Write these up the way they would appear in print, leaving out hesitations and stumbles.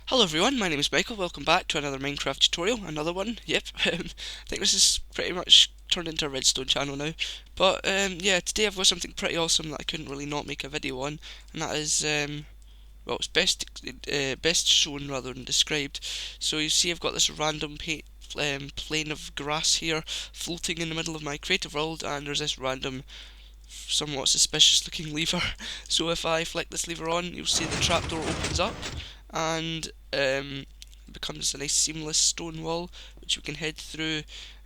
Hello everyone, my name is Michael, welcome back to another Minecraft tutorial, another one, yep. I think this is pretty much turned into a redstone channel now. But yeah, today I've got something pretty awesome that I couldn't really not make a video on, and that is, well, it's best shown rather than described. So you see I've got this random plane of grass here floating in the middle of my creative world, and there's this random somewhat suspicious looking lever. So if I flick this lever on, you'll see the trapdoor opens up and becomes a nice seamless stone wall which we can head through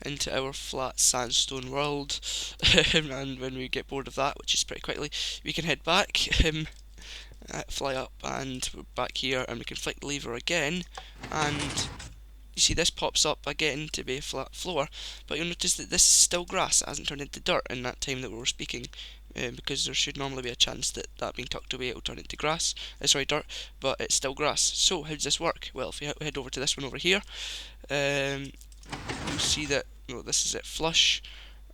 into our flat sandstone world. And when we get bored of that, which is pretty quickly, we can head back, fly up, and we're back here, and we can flick the lever again, and you see this pops up again to be a flat floor, but you'll notice that this is still grass. It hasn't turned into dirt in that time that we were speaking, because there should normally be a chance that being tucked away it will turn into grass, sorry, dirt, but it's still grass. So how does this work? Well, if you head over to this one over here, you'll see that, well, this is it flush,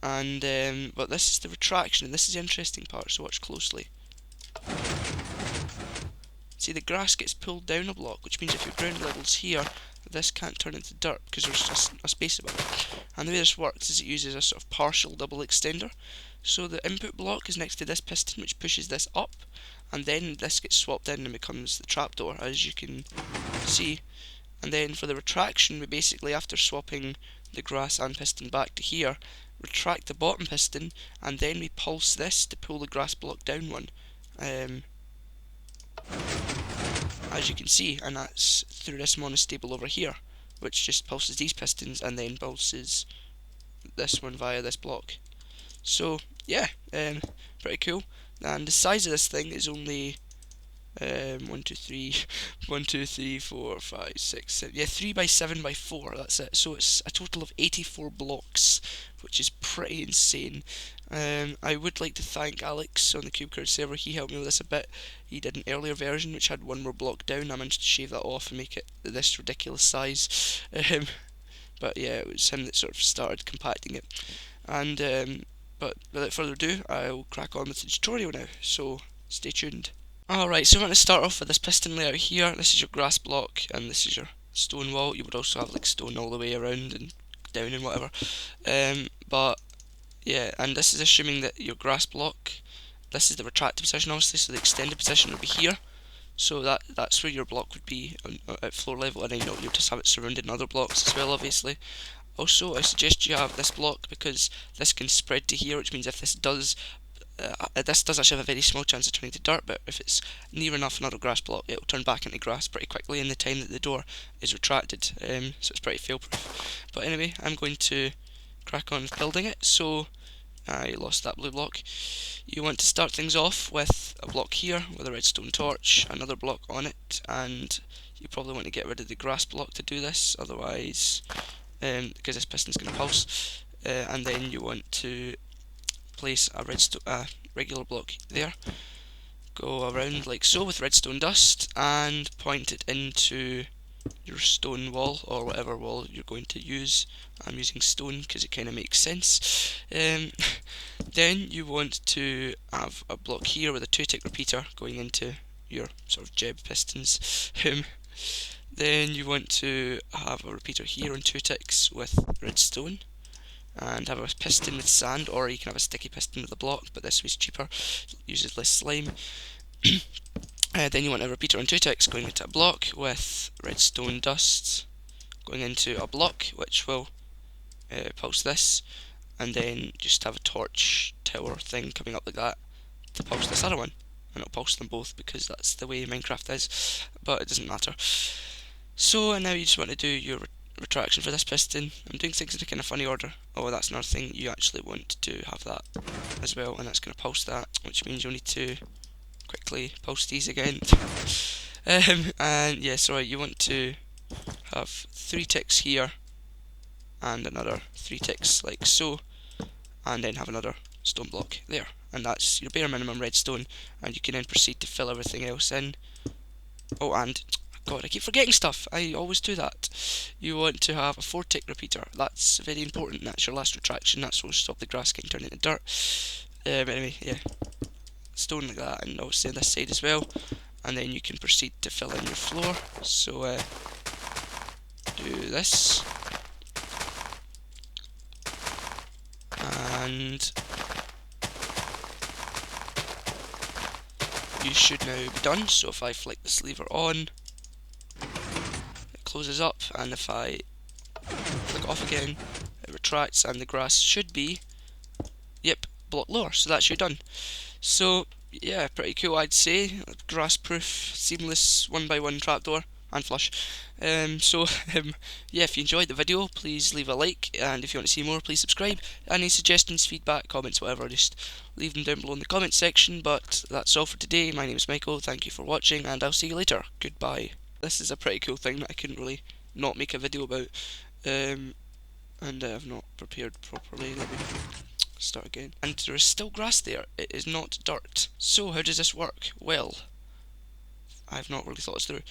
and but this is the retraction, and this is the interesting part, so watch closely. See, the grass gets pulled down a block, which means if your ground level's here, this can't turn into dirt because there's a space above it. And the way this works is it uses a sort of partial double extender. So the input block is next to this piston, which pushes this up, and then this gets swapped in and becomes the trapdoor, as you can see. And then for the retraction, we basically, after swapping the grass and piston back to here, retract the bottom piston, and then we pulse this to pull the grass block down one. As you can see, and that's through this monostable over here, which just pulses these pistons and then pulses this one via this block. So yeah, pretty cool. And the size of this thing is only 1, 2, 3, 1, 2, 3, 4, 5, 6, 7. Yeah, 3 by 7 by 4. That's it. So it's a total of 84 blocks, which is pretty insane. I would like to thank Alex on the CubeCard server. He helped me with this a bit. He did an earlier version which had one more block down. I managed to shave that off and make it this ridiculous size. But yeah, it was him that sort of started compacting it. And but without further ado, I'll crack on with the tutorial now. So stay tuned. Alright, so I'm going to start off with this piston layout here. This is your grass block, and this is your stone wall. You would also have like stone all the way around and down and whatever. But yeah, and this is assuming that your grass block, this is the retracted position obviously, so the extended position would be here. So that's where your block would be at floor level, and then you'll just have it surrounded in other blocks as well, obviously. Also, I suggest you have this block because this can spread to here, which means if this does actually have a very small chance of turning to dirt, but if it's near enough another grass block, it'll turn back into grass pretty quickly in the time that the door is retracted, so it's pretty fail-proof. But anyway, I'm going to crack on with building it. So I lost that blue block. You want to start things off with a block here with a redstone torch, another block on it, and you probably want to get rid of the grass block to do this, otherwise, because this piston's going to pulse, and then you want to place a regular block there, go around like so with redstone dust, and point it into your stone wall, or whatever wall you're going to use. I'm using stone because it kind of makes sense. Then you want to have a block here with a 2-tick repeater going into your sort of jeb pistons. Then you want to have a repeater here on 2 ticks with redstone, and have a piston with sand, or you can have a sticky piston with a block, but this was cheaper, uses less slime. Then you want a repeater on 2 ticks going into a block with redstone dust going into a block, which will pulse this, and then just have a torch tower thing coming up like that to pulse this other one, and it'll pulse them both because that's the way Minecraft is, but it doesn't matter. So now you just want to do your retraction for this piston. I'm doing things in a kind of funny order. Oh, that's another thing, you actually want to have that as well, and that's going to pulse that, which means you'll need to quickly pulse these again. And yeah, sorry, you want to have 3 ticks here, and another 3 ticks like so, and then have another stone block there, and that's your bare minimum redstone, and you can then proceed to fill everything else in. Oh, and God, I keep forgetting stuff. I always do that. You want to have a 4-tick repeater. That's very important. That's your last retraction. That's what will stop the grass getting turned into dirt. But anyway, yeah, stone like that, and obviously on this side as well. and then you can proceed to fill in your floor. So do this, and you should now be done. So if I flick this lever on, it closes up, and if I flick off again, it retracts, and the grass should be, yep, block lower. So that's you done. So yeah, pretty cool, I'd say. Grass proof, seamless 1x1 trapdoor and flush. Yeah, if you enjoyed the video, please leave a like, and if you want to see more, please subscribe. Any suggestions, feedback, comments, whatever, just leave them down below in the comments section. But that's all for today. My name is Michael, thank you for watching, and I'll see you later. Goodbye. This is a pretty cool thing that I couldn't really not make a video about, and I've not prepared properly. Let me start again. And there is still grass there, it is not dirt. So how does this work? Well, I've not really thought this through.